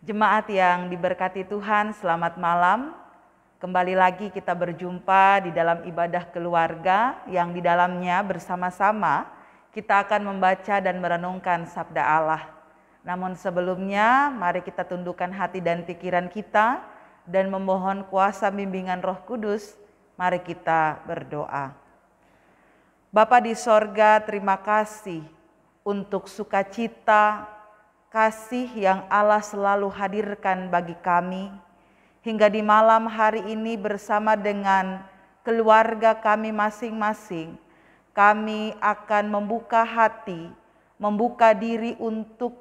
Jemaat yang diberkati Tuhan, selamat malam. Kembali lagi kita berjumpa di dalam ibadah keluarga yang di dalamnya bersama-sama kita akan membaca dan merenungkan sabda Allah. Namun sebelumnya mari kita tundukkan hati dan pikiran kita dan memohon kuasa bimbingan Roh Kudus. Mari kita berdoa. Bapa di sorga, terima kasih untuk sukacita, kasih yang Allah selalu hadirkan bagi kami, hingga di malam hari ini bersama dengan keluarga kami masing-masing, kami akan membuka hati, membuka diri untuk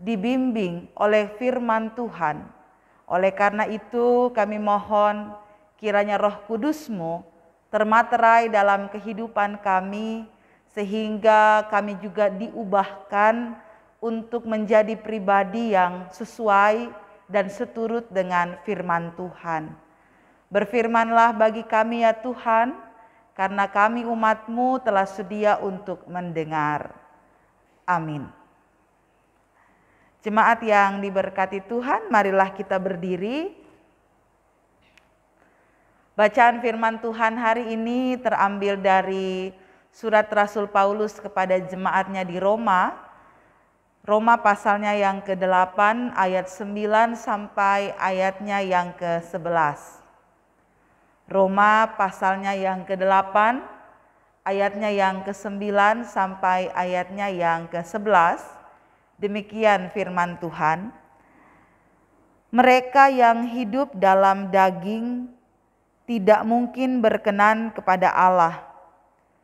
dibimbing oleh firman Tuhan. Oleh karena itu kami mohon kiranya Roh Kudus-Mu termaterai dalam kehidupan kami, sehingga kami juga diubahkan untuk menjadi pribadi yang sesuai dan seturut dengan firman Tuhan. Berfirmanlah bagi kami ya Tuhan, karena kami umat-Mu telah sedia untuk mendengar. Amin. Jemaat yang diberkati Tuhan, marilah kita berdiri. Bacaan firman Tuhan hari ini terambil dari surat Rasul Paulus kepada jemaatnya di Roma. Roma pasalnya yang ke-8 ayat 9 sampai ayatnya yang ke-11. Roma pasalnya yang ke-8 ayatnya yang ke-9 sampai ayatnya yang ke-11. Demikian firman Tuhan. Mereka yang hidup dalam daging tidak mungkin berkenan kepada Allah.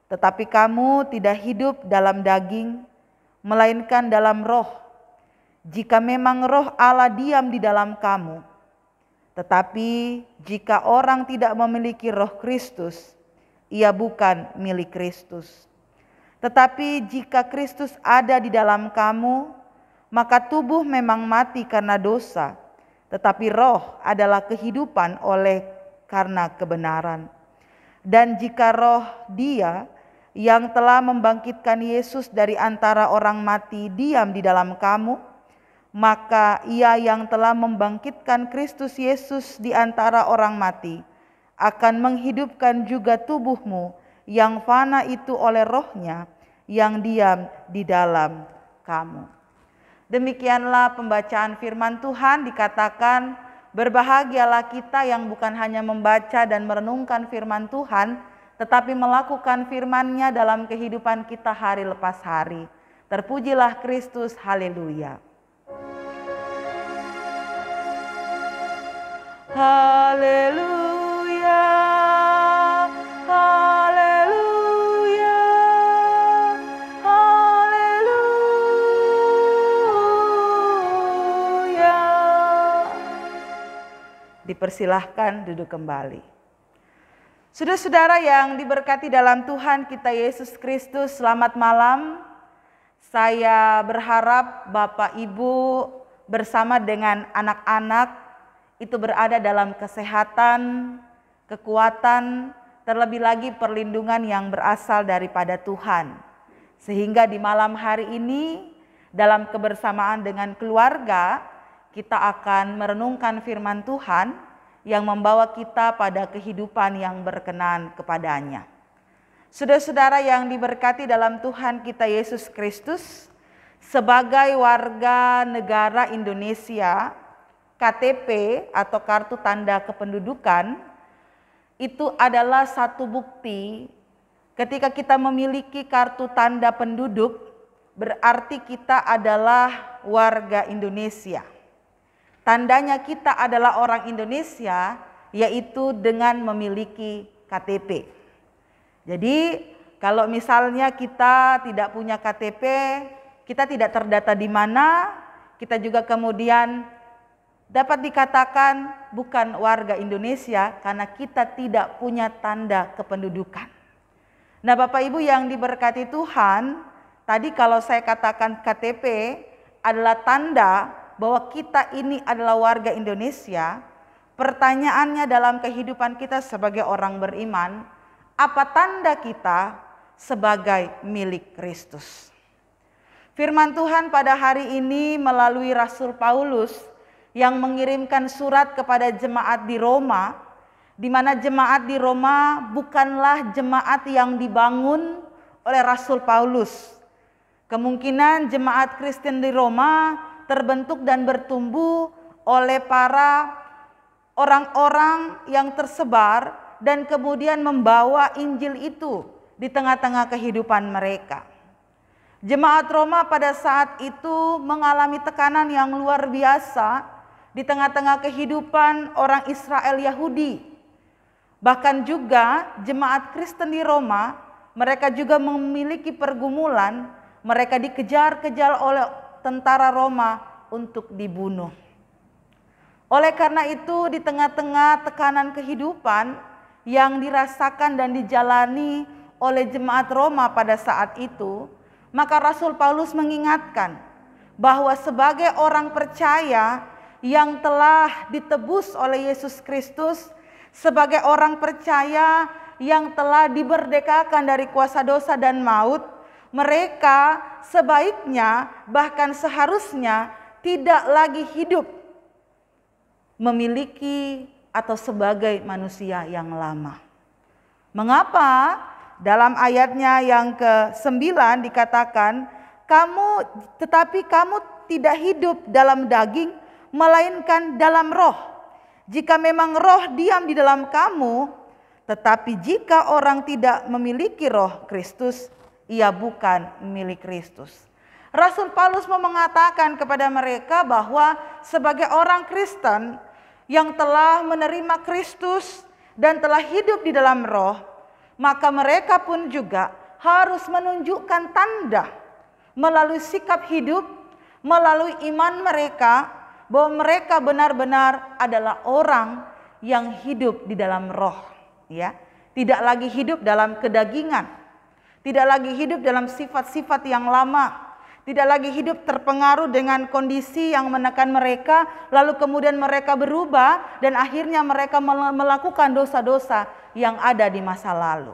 Tetapi kamu tidak hidup dalam daging, melainkan dalam roh, jika memang roh Allah diam di dalam kamu. Tetapi jika orang tidak memiliki roh Kristus, ia bukan milik Kristus. Tetapi jika Kristus ada di dalam kamu, maka tubuh memang mati karena dosa, tetapi roh adalah kehidupan oleh karena kebenaran. Dan jika roh Dia yang telah membangkitkan Yesus dari antara orang mati diam di dalam kamu, maka Ia yang telah membangkitkan Kristus Yesus di antara orang mati akan menghidupkan juga tubuhmu yang fana itu oleh Roh-Nya yang diam di dalam kamu. Demikianlah pembacaan firman Tuhan. Dikatakan, berbahagialah kita yang bukan hanya membaca dan merenungkan firman Tuhan, tetapi melakukan firman-Nya dalam kehidupan kita hari lepas hari. Terpujilah Kristus, haleluya. Haleluya, haleluya, haleluya. Dipersilahkan duduk kembali. Saudara-saudara yang diberkati dalam Tuhan kita Yesus Kristus, selamat malam. Saya berharap Bapak Ibu bersama dengan anak-anak itu berada dalam kesehatan, kekuatan, terlebih lagi perlindungan yang berasal daripada Tuhan. Sehingga di malam hari ini dalam kebersamaan dengan keluarga kita akan merenungkan firman Tuhan yang membawa kita pada kehidupan yang berkenan kepadanya. Saudara-saudara yang diberkati dalam Tuhan kita Yesus Kristus, sebagai warga negara Indonesia, KTP atau kartu tanda kependudukan itu adalah satu bukti. Ketika kita memiliki kartu tanda penduduk, berarti kita adalah warga Indonesia. Tandanya kita adalah orang Indonesia, yaitu dengan memiliki KTP. Jadi kalau misalnya kita tidak punya KTP, kita tidak terdata di mana, kita juga kemudian dapat dikatakan bukan warga Indonesia karena kita tidak punya tanda kependudukan. Nah, Bapak Ibu yang diberkati Tuhan, tadi kalau saya katakan KTP adalah tanda bahwa kita ini adalah warga Indonesia, pertanyaannya dalam kehidupan kita sebagai orang beriman, apa tanda kita sebagai milik Kristus? Firman Tuhan pada hari ini melalui Rasul Paulus yang mengirimkan surat kepada jemaat di Roma, di mana jemaat di Roma bukanlah jemaat yang dibangun oleh Rasul Paulus. Kemungkinan jemaat Kristen di Roma terbentuk dan bertumbuh oleh para orang-orang yang tersebar dan kemudian membawa Injil itu di tengah-tengah kehidupan mereka. Jemaat Roma pada saat itu mengalami tekanan yang luar biasa di tengah-tengah kehidupan orang Israel Yahudi. Bahkan juga jemaat Kristen di Roma, mereka juga memiliki pergumulan, mereka dikejar-kejar oleh tentara Roma untuk dibunuh. Oleh karena itu, di tengah-tengah tekanan kehidupan yang dirasakan dan dijalani oleh jemaat Roma pada saat itu, maka Rasul Paulus mengingatkan bahwa sebagai orang percaya yang telah ditebus oleh Yesus Kristus, sebagai orang percaya yang telah diberdekakan dari kuasa dosa dan maut, mereka sebaiknya bahkan seharusnya tidak lagi hidup memiliki atau sebagai manusia yang lama. Mengapa? Dalam ayatnya yang ke-9 dikatakan, tetapi kamu tidak hidup dalam daging, melainkan dalam roh. Jika memang roh diam di dalam kamu, tetapi jika orang tidak memiliki roh Kristus, ia bukan milik Kristus. Rasul Paulus mau mengatakan kepada mereka bahwa sebagai orang Kristen yang telah menerima Kristus dan telah hidup di dalam roh, maka mereka pun juga harus menunjukkan tanda melalui sikap hidup, melalui iman mereka, bahwa mereka benar-benar adalah orang yang hidup di dalam roh, ya. Tidak lagi hidup dalam kedagingan, tidak lagi hidup dalam sifat-sifat yang lama, tidak lagi hidup terpengaruh dengan kondisi yang menekan mereka, lalu kemudian mereka berubah dan akhirnya mereka melakukan dosa-dosa yang ada di masa lalu.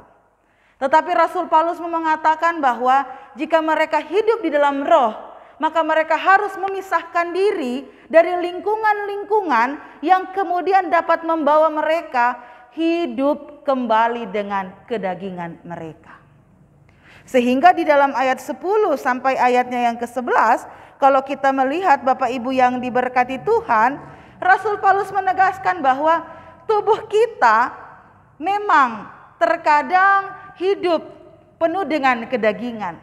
Tetapi Rasul Paulus mengatakan bahwa jika mereka hidup di dalam roh, maka mereka harus memisahkan diri dari lingkungan-lingkungan yang kemudian dapat membawa mereka hidup kembali dengan kedagingan mereka. Sehingga di dalam ayat 10 sampai ayatnya yang ke-11, kalau kita melihat Bapak Ibu yang diberkati Tuhan, Rasul Paulus menegaskan bahwa tubuh kita memang terkadang hidup penuh dengan kedagingan.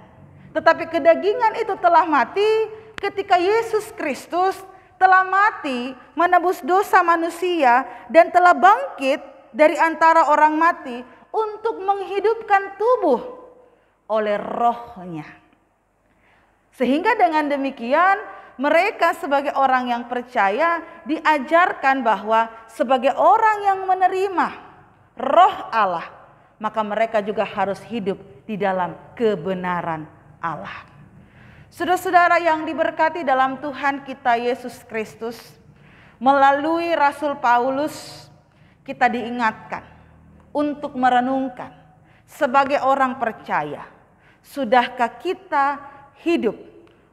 Tetapi kedagingan itu telah mati ketika Yesus Kristus telah mati menebus dosa manusia dan telah bangkit dari antara orang mati untuk menghidupkan tubuh oleh rohnya. Sehingga dengan demikian mereka sebagai orang yang percaya diajarkan bahwa sebagai orang yang menerima roh Allah, maka mereka juga harus hidup di dalam kebenaran Allah. Saudara-saudara yang diberkati dalam Tuhan kita Yesus Kristus, melalui Rasul Paulus kita diingatkan untuk merenungkan sebagai orang percaya, sudahkah kita hidup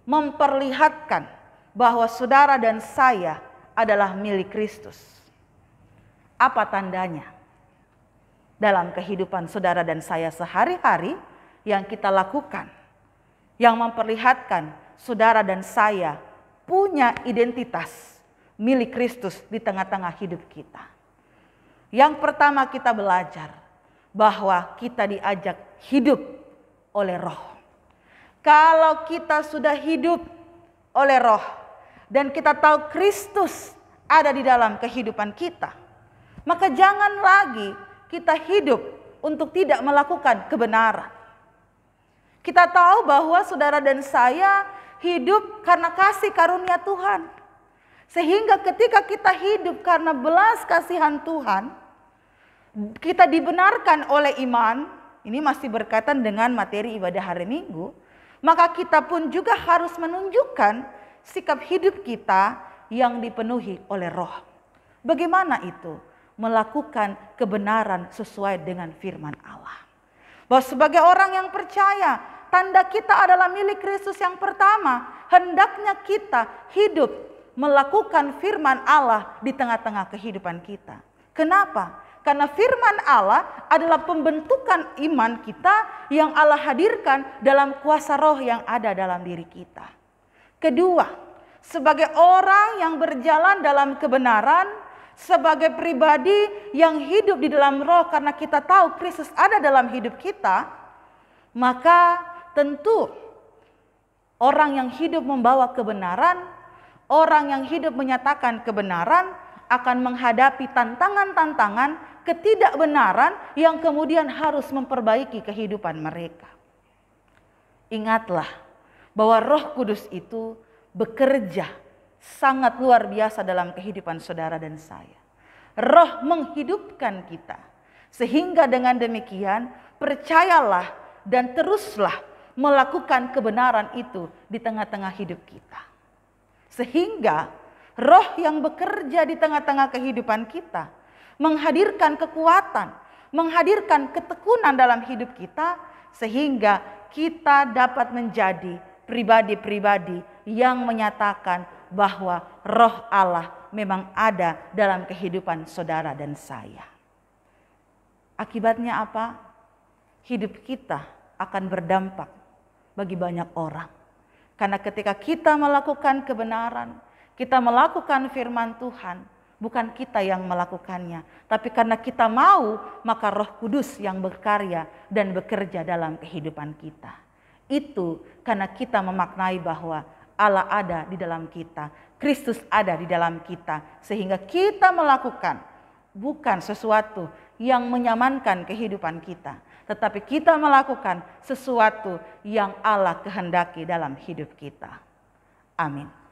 memperlihatkan bahwa saudara dan saya adalah milik Kristus? Apa tandanya dalam kehidupan saudara dan saya sehari-hari yang kita lakukan, yang memperlihatkan saudara dan saya punya identitas milik Kristus di tengah-tengah hidup kita? Yang pertama, kita belajar bahwa kita diajak hidup oleh roh. Kalau kita sudah hidup oleh roh dan kita tahu Kristus ada di dalam kehidupan kita, maka jangan lagi kita hidup untuk tidak melakukan kebenaran. Kita tahu bahwa saudara dan saya hidup karena kasih karunia Tuhan. Sehingga ketika kita hidup karena belas kasihan Tuhan, kita dibenarkan oleh iman. Ini masih berkaitan dengan materi ibadah hari Minggu. Maka kita pun juga harus menunjukkan sikap hidup kita yang dipenuhi oleh roh. Bagaimana itu? Melakukan kebenaran sesuai dengan firman Allah. Bahwa sebagai orang yang percaya, tanda kita adalah milik Kristus yang pertama. Hendaknya kita hidup melakukan firman Allah di tengah-tengah kehidupan kita. Kenapa? Karena firman Allah adalah pembentukan iman kita yang Allah hadirkan dalam kuasa roh yang ada dalam diri kita. Kedua, sebagai orang yang berjalan dalam kebenaran, sebagai pribadi yang hidup di dalam roh karena kita tahu Kristus ada dalam hidup kita, maka tentu orang yang hidup membawa kebenaran, orang yang hidup menyatakan kebenaran akan menghadapi tantangan-tantangan ketidakbenaran yang kemudian harus memperbaiki kehidupan mereka. Ingatlah bahwa Roh Kudus itu bekerja sangat luar biasa dalam kehidupan saudara dan saya. Roh menghidupkan kita. Sehingga dengan demikian percayalah dan teruslah melakukan kebenaran itu di tengah-tengah hidup kita. Sehingga roh yang bekerja di tengah-tengah kehidupan kita menghadirkan kekuatan, menghadirkan ketekunan dalam hidup kita, sehingga kita dapat menjadi pribadi-pribadi yang menyatakan bahwa roh Allah memang ada dalam kehidupan saudara dan saya. Akibatnya apa? Hidup kita akan berdampak bagi banyak orang. Karena ketika kita melakukan kebenaran, kita melakukan firman Tuhan, bukan kita yang melakukannya, tapi karena kita mau, maka Roh Kudus yang berkarya dan bekerja dalam kehidupan kita. Itu karena kita memaknai bahwa Allah ada di dalam kita, Kristus ada di dalam kita, sehingga kita melakukan bukan sesuatu yang menyamankan kehidupan kita, tetapi kita melakukan sesuatu yang Allah kehendaki dalam hidup kita. Amin.